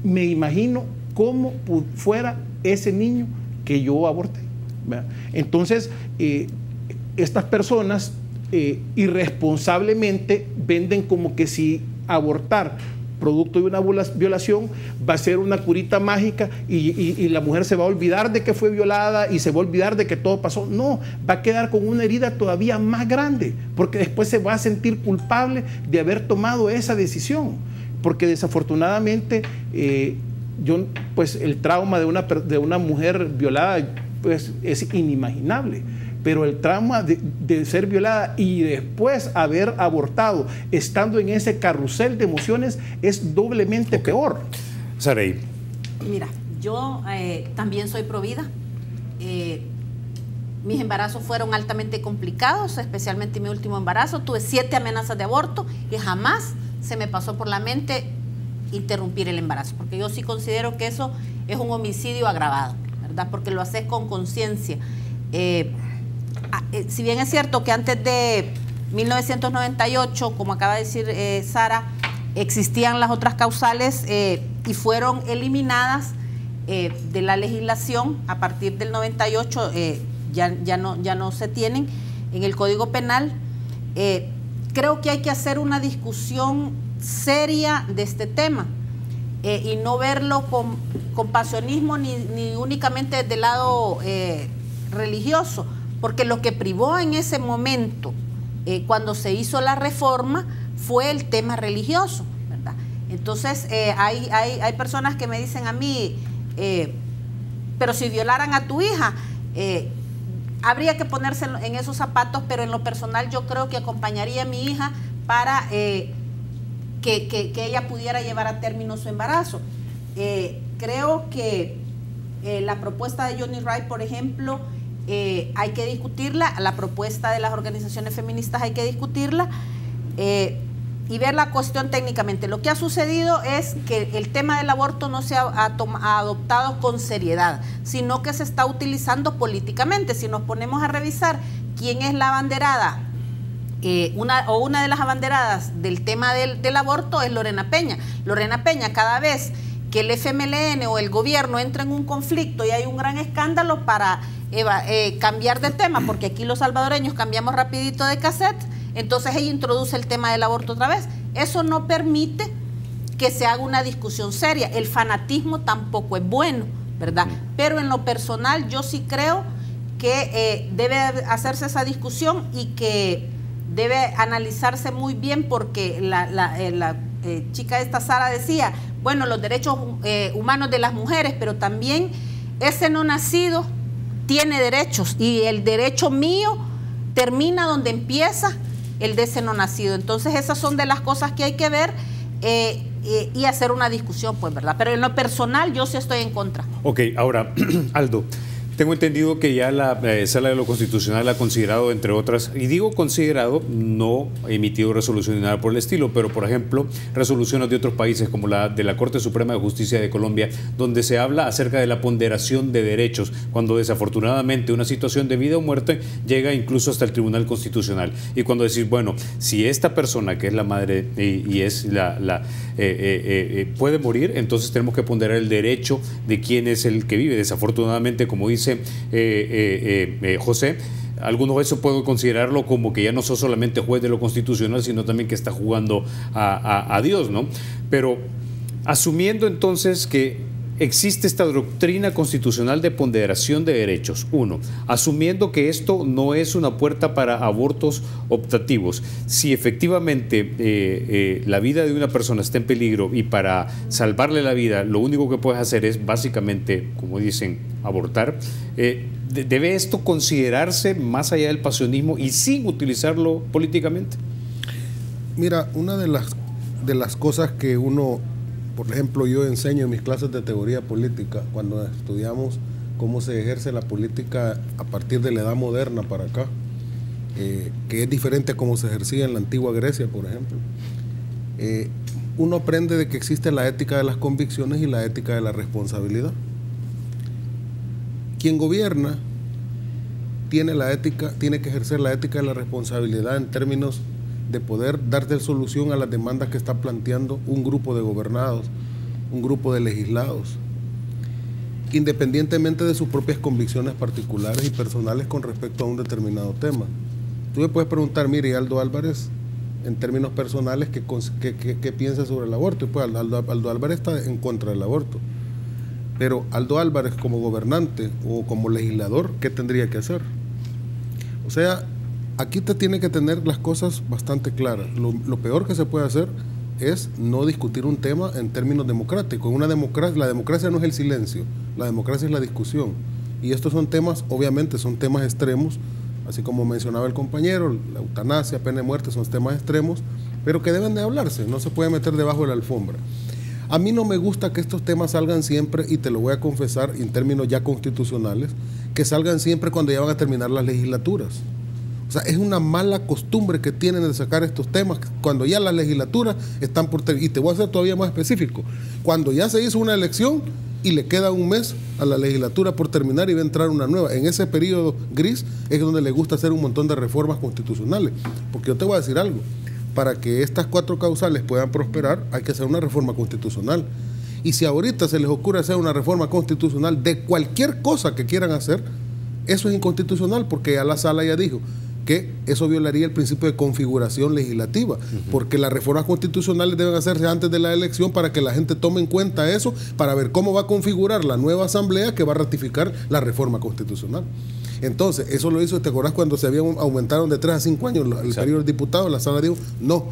me imagino cómo fuera ese niño que yo aborté, ¿verdad? Entonces, estas personas irresponsablemente venden como que si abortar producto de una violación va a ser una curita mágica y la mujer se va a olvidar de que fue violada y se va a olvidar de que todo pasó. No, va a quedar con una herida todavía más grande, porque después se va a sentir culpable de haber tomado esa decisión, porque desafortunadamente pues el trauma de una mujer violada pues es inimaginable. Pero el trauma de ser violada y después haber abortado, estando en ese carrusel de emociones, es doblemente peor. Saray. Mira, yo también soy provida. Mis embarazos fueron altamente complicados, especialmente mi último embarazo. Tuve 7 amenazas de aborto y jamás se me pasó por la mente interrumpir el embarazo, porque yo sí considero que eso es un homicidio agravado, ¿verdad? Porque lo haces con conciencia. Si bien es cierto que antes de 1998, como acaba de decir Sara, existían las otras causales y fueron eliminadas de la legislación a partir del 98, ya no se tienen en el Código Penal. Creo que hay que hacer una discusión seria de este tema y no verlo con pasionismo ni únicamente del lado religioso, porque lo que privó en ese momento, cuando se hizo la reforma, fue el tema religioso, ¿verdad? Entonces, hay personas que me dicen a mí, pero si violaran a tu hija, habría que ponerse en esos zapatos, pero en lo personal yo creo que acompañaría a mi hija para que ella pudiera llevar a término su embarazo. Creo que la propuesta de Johnny Wright, por ejemplo, hay que discutirla, la propuesta de las organizaciones feministas hay que discutirla y ver la cuestión técnicamente. Lo que ha sucedido es que el tema del aborto no se ha adoptado con seriedad, sino que se está utilizando políticamente. Si nos ponemos a revisar quién es la abanderada, una de las abanderadas del tema del aborto es Lorena Peña. Lorena Peña, cada vez que el FMLN o el gobierno entra en un conflicto y hay un gran escándalo para cambiar de tema, porque aquí los salvadoreños cambiamos rapidito de cassette, entonces ella introduce el tema del aborto otra vez. Eso no permite que se haga una discusión seria. El fanatismo tampoco es bueno, ¿verdad? Pero en lo personal yo sí creo que debe hacerse esa discusión y que debe analizarse muy bien, porque la chica esta Sara decía, bueno, los derechos humanos de las mujeres, pero también ese no nacido tiene derechos y el derecho mío termina donde empieza el de ese no nacido. Entonces esas son de las cosas que hay que ver y hacer una discusión, pues, ¿verdad? Pero en lo personal yo sí estoy en contra. Ok, ahora, Aldo, tengo entendido que ya la Sala de lo Constitucional ha considerado, entre otras, y digo considerado, no ha emitido resolución ni nada por el estilo, pero por ejemplo, resoluciones de otros países como la de la Corte Suprema de Justicia de Colombia, donde se habla acerca de la ponderación de derechos, cuando desafortunadamente una situación de vida o muerte llega incluso hasta el Tribunal Constitucional. Y cuando decís, bueno, si esta persona que es la madre y es puede morir, entonces tenemos que ponderar el derecho de quién es el que vive. Desafortunadamente, como dice José, algunos de eso puedo considerarlo como que ya no sos solamente juez de lo constitucional, sino también que está jugando a Dios, ¿no? Pero asumiendo entonces que existe esta doctrina constitucional de ponderación de derechos, uno, asumiendo que esto no es una puerta para abortos optativos, si efectivamente la vida de una persona está en peligro y para salvarle la vida lo único que puedes hacer es básicamente, como dicen, abortar, ¿debe esto considerarse más allá del pasionismo y sin utilizarlo políticamente? Mira, una de las cosas que uno, por ejemplo, yo enseño en mis clases de teoría política, cuando estudiamos cómo se ejerce la política a partir de la edad moderna para acá, que es diferente a cómo se ejercía en la antigua Grecia, por ejemplo. Uno aprende de que existe la ética de las convicciones y la ética de la responsabilidad. Quien gobierna tiene que ejercer la ética de la responsabilidad en términos de poder darte solución a las demandas que está planteando un grupo de gobernados, un grupo de legislados, independientemente de sus propias convicciones particulares y personales con respecto a un determinado tema. Tú me puedes preguntar, mire, Aldo Álvarez, en términos personales, ¿qué piensa sobre el aborto? Pues Aldo Álvarez está en contra del aborto. Pero Aldo Álvarez, como gobernante o como legislador, ¿qué tendría que hacer? O sea, aquí te tiene que tener las cosas bastante claras. Lo peor que se puede hacer es no discutir un tema en términos democráticos. La democracia no es el silencio, la democracia es la discusión. Y estos son temas, obviamente, son temas extremos, así como mencionaba el compañero, la eutanasia, pena de muerte, son temas extremos, pero que deben de hablarse, no se puede meter debajo de la alfombra. A mí no me gusta que estos temas salgan siempre, y te lo voy a confesar en términos ya constitucionales, que salgan siempre cuando ya van a terminar las legislaturas. O sea, es una mala costumbre que tienen de sacar estos temas cuando ya las legislaturas están por terminar. Y te voy a ser todavía más específico. Cuando ya se hizo una elección y le queda un mes a la legislatura por terminar y va a entrar una nueva. En ese periodo gris es donde le gusta hacer un montón de reformas constitucionales. Porque yo te voy a decir algo. Para que estas 4 causales puedan prosperar, hay que hacer una reforma constitucional. Y si ahorita se les ocurre hacer una reforma constitucional de cualquier cosa que quieran hacer, eso es inconstitucional, porque ya la sala ya dijo que eso violaría el principio de configuración legislativa, porque las reformas constitucionales deben hacerse antes de la elección para que la gente tome en cuenta eso, para ver cómo va a configurar la nueva asamblea que va a ratificar la reforma constitucional. Entonces, eso lo hizo, ¿te acordás cuando se aumentaron de 3 a 5 años el periodo del diputado? La sala dijo, no,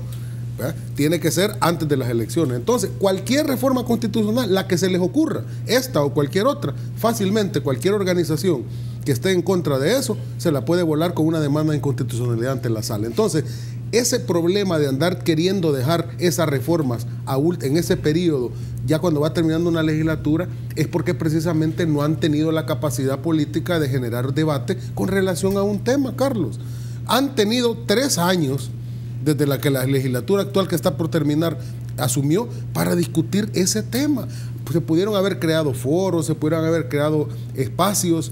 ¿verdad? Tiene que ser antes de las elecciones. Entonces, cualquier reforma constitucional, la que se les ocurra, esta o cualquier otra, fácilmente cualquier organización que esté en contra de eso, se la puede volar con una demanda de inconstitucionalidad ante la sala. Entonces, ese problema de andar queriendo dejar esas reformas en ese periodo, ya cuando va terminando una legislatura, es porque precisamente no han tenido la capacidad política de generar debate con relación a un tema, Carlos. Han tenido 3 años desde la que la legislatura actual que está por terminar asumió para discutir ese tema. Se pudieron haber creado foros, se pudieron haber creado espacios,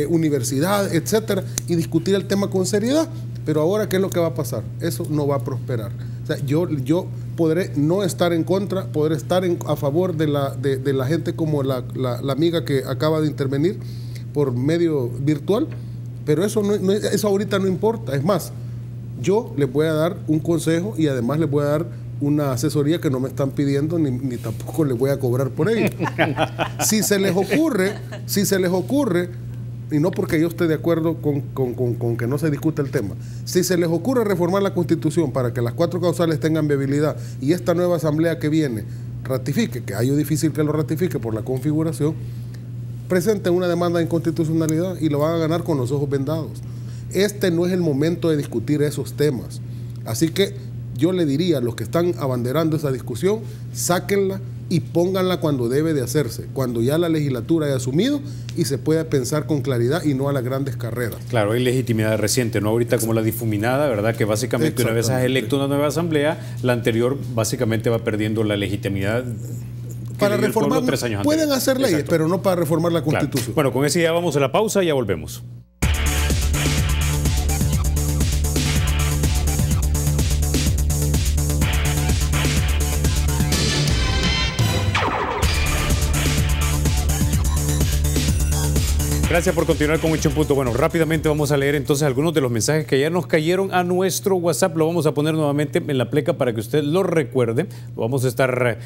universidades, etcétera, y discutir el tema con seriedad. Pero ahora, ¿qué es lo que va a pasar? Eso no va a prosperar. O sea, yo podré no estar en contra, podré estar a favor de la gente como la amiga que acaba de intervenir por medio virtual, pero eso ahorita no importa. Es más, yo les voy a dar un consejo y además les voy a dar una asesoría que no me están pidiendo ni tampoco les voy a cobrar por ello. Si se les ocurre, y no porque yo esté de acuerdo con que no se discute el tema, si se les ocurre reformar la Constitución para que las 4 causales tengan viabilidad y esta nueva asamblea que viene ratifique, que hay difícil que lo ratifique por la configuración, presenten una demanda de inconstitucionalidad y lo van a ganar con los ojos vendados. Este no es el momento de discutir esos temas. Así que yo le diría a los que están abanderando esa discusión, sáquenla y pónganla cuando debe de hacerse, cuando ya la legislatura haya asumido y se pueda pensar con claridad y no a las grandes carreras. Claro, hay legitimidad reciente, no ahorita como la difuminada, ¿verdad? Que básicamente una vez has electo una nueva asamblea, la anterior básicamente va perdiendo la legitimidad. Para reformar, 3 años pueden anteriores. hacer leyes, Exacto. pero no para reformar la Constitución. Claro. Bueno, con eso ya vamos a la pausa y ya volvemos. Gracias por continuar con Hecho en Punto. Bueno, rápidamente vamos a leer entonces algunos de los mensajes que ya nos cayeron a nuestro WhatsApp. Lo vamos a poner nuevamente en la pleca para que usted lo recuerde. Lo vamos a estar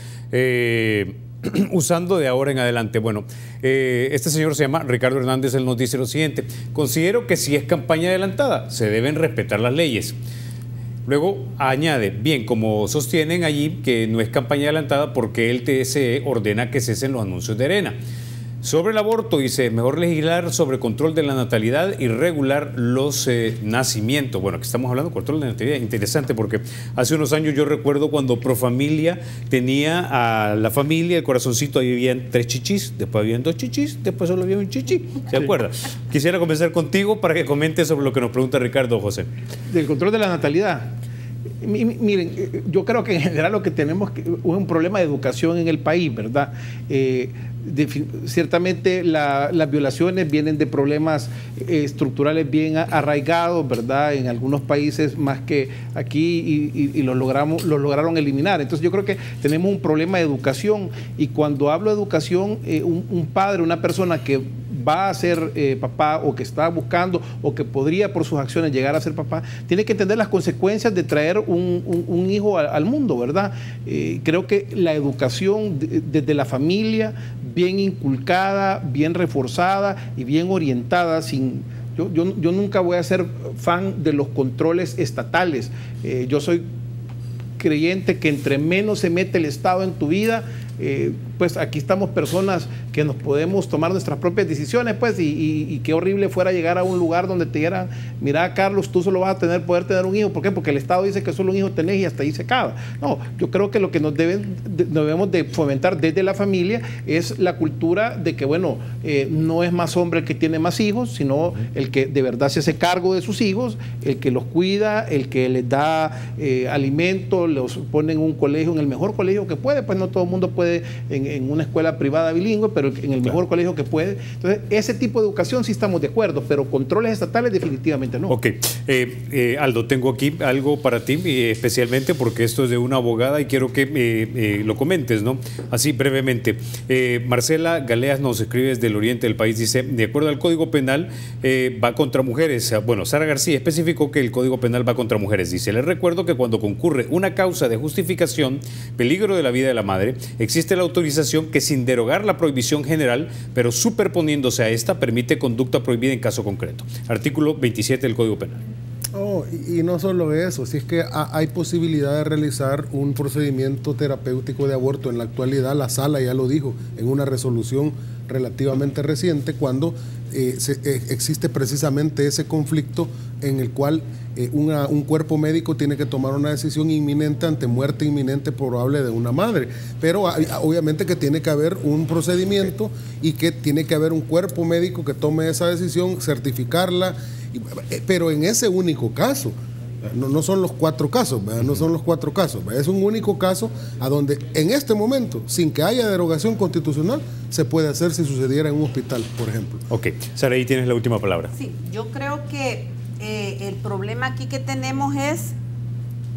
usando de ahora en adelante. Bueno, este señor se llama Ricardo Hernández. Él nos dice lo siguiente: considero que si es campaña adelantada, se deben respetar las leyes. Luego añade, bien, como sostienen allí que no es campaña adelantada porque el TSE ordena que cesen los anuncios de Arena. Sobre el aborto, dice, mejor legislar sobre control de la natalidad y regular los nacimientos. Bueno, aquí estamos hablando de control de la natalidad. Interesante, porque hace unos años yo recuerdo cuando Profamilia tenía a la familia, el corazoncito, ahí habían 3 chichis, después habían 2 chichis, después solo había un chichi. ¿Se acuerda? Quisiera comenzar contigo para que comentes sobre lo que nos pregunta Ricardo José. Del control de la natalidad. Miren, yo creo que en general lo que tenemos es un problema de educación en el país, ¿verdad? Ciertamente las violaciones vienen de problemas estructurales bien arraigados, ¿verdad? En algunos países más que aquí y los lograron eliminar. Entonces yo creo que tenemos un problema de educación, y cuando hablo de educación, un padre, una persona que va a ser papá, o que está buscando, o que podría por sus acciones llegar a ser papá, tiene que entender las consecuencias de traer un hijo al mundo, ¿verdad? Creo que la educación desde la familia, bien inculcada, bien reforzada y bien orientada, yo nunca voy a ser fan de los controles estatales. Yo soy creyente que entre menos se mete el Estado en tu vida, pues aquí estamos personas que nos podemos tomar nuestras propias decisiones, pues, y qué horrible fuera llegar a un lugar donde te dijeran, mira, Carlos, tú solo vas a poder tener un hijo. ¿Por qué? Porque el Estado dice que solo un hijo tenés y hasta ahí se acaba. No, yo creo que lo que debemos de fomentar desde la familia es la cultura de que, bueno, no es más hombre el que tiene más hijos, sino el que de verdad se hace cargo de sus hijos, el que los cuida, el que les da alimento, los pone en un colegio, en el mejor colegio que puede. Pues no todo el mundo puede en una escuela privada bilingüe, pero en el mejor colegio que puede. Entonces, ese tipo de educación sí estamos de acuerdo, pero controles estatales definitivamente no. Ok. Aldo, tengo aquí algo para ti, especialmente porque esto es de una abogada y quiero que lo comentes, ¿no? Así brevemente. Marcela Galeas nos escribe desde el oriente del país, dice, de acuerdo al Código Penal, va contra mujeres. Bueno, Sara García especificó que el Código Penal va contra mujeres. Dice, les recuerdo que cuando concurre una causa de justificación, peligro de la vida de la madre, existe la autorización que, sin derogar la prohibición general, pero superponiéndose a esta, permite conducta prohibida en caso concreto. Artículo 27 del Código Penal. Oh, y no solo eso, si es que hay posibilidad de realizar un procedimiento terapéutico de aborto. En la actualidad, la Sala ya lo dijo en una resolución relativamente reciente, cuando existe precisamente ese conflicto en el cual un cuerpo médico tiene que tomar una decisión inminente ante muerte inminente probable de una madre. Pero obviamente que tiene que haber un procedimiento y que tiene que haber un cuerpo médico que tome esa decisión, certificarla, pero en ese único caso. No son los 4 casos, ¿verdad? No son los 4 casos, ¿verdad? Es un único caso a donde en este momento, sin que haya derogación constitucional, se puede hacer si sucediera en un hospital, por ejemplo. Ok, Sara, ahí tienes la última palabra. Sí, yo creo que el problema aquí que tenemos es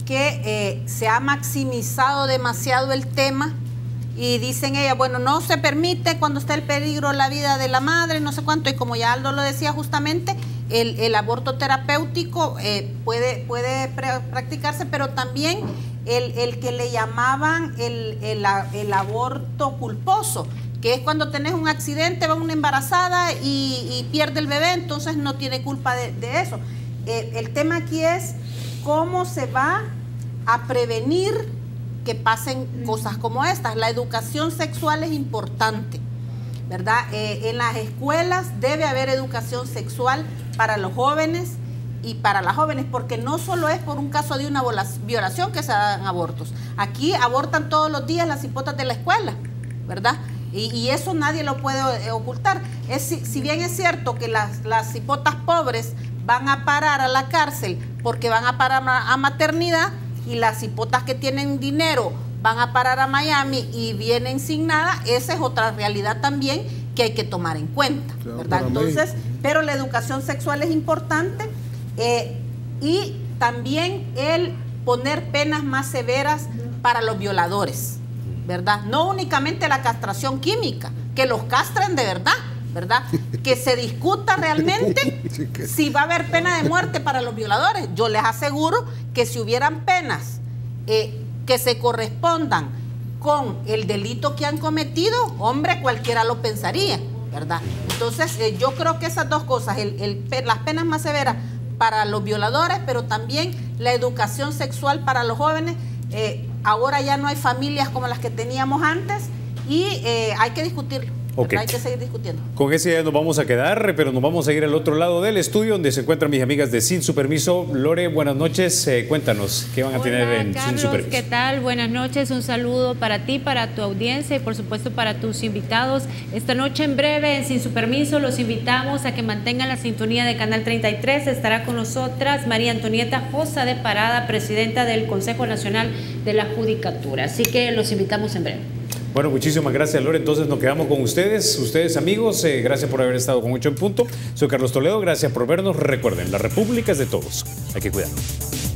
que se ha maximizado demasiado el tema, y dicen ella, bueno, no se permite cuando está el peligro la vida de la madre, no sé cuánto, y como ya Aldo lo decía justamente, el aborto terapéutico puede practicarse, pero también el que le llamaban el aborto culposo, que es cuando tenés un accidente, va una embarazada y pierde el bebé, entonces no tiene culpa de eso. El tema aquí es cómo se va a prevenir que pasen cosas como estas. La educación sexual es importante, ¿verdad? En las escuelas debe haber educación sexual para los jóvenes y para las jóvenes, porque no solo es por un caso de una violación que se dan abortos. Aquí abortan todos los días las hipotas de la escuela, ¿verdad? Y eso nadie lo puede ocultar. Si bien es cierto que las hipotas pobres van a parar a la cárcel porque van a parar a maternidad, y las hipotas que tienen dinero van a parar a Miami y vienen sin nada, esa es otra realidad también que hay que tomar en cuenta, ¿verdad? Entonces, pero la educación sexual es importante, y también el poner penas más severas para los violadores, ¿verdad? No únicamente la castración química, que los castren de verdad ¿verdad? Que se discuta realmente si va a haber pena de muerte para los violadores. Yo les aseguro que si hubieran penas que se correspondan con el delito que han cometido, hombre, cualquiera lo pensaría, ¿verdad? Entonces, yo creo que esas dos cosas, las penas más severas para los violadores, pero también la educación sexual para los jóvenes. Ahora ya no hay familias como las que teníamos antes y hay que discutirlo. Okay. Hay que seguir discutiendo. Con ese ya nos vamos a quedar, pero nos vamos a ir al otro lado del estudio donde se encuentran mis amigas de Sin Su Permiso. Lore, buenas noches. Cuéntanos, ¿qué van a tener en Carlos, Sin Su Permiso? ¿Qué tal? Buenas noches. Un saludo para ti, para tu audiencia y por supuesto para tus invitados. Esta noche en breve en Sin Su Permiso los invitamos a que mantengan la sintonía de Canal 33. Estará con nosotras María Antonieta Josa de Parada, presidenta del Consejo Nacional de la Judicatura. Así que los invitamos en breve. Bueno, muchísimas gracias, Lore. Entonces nos quedamos con ustedes amigos. Gracias por haber estado con 8 en punto. Soy Carlos Toledo. Gracias por vernos. Recuerden, la República es de todos. Hay que cuidarnos.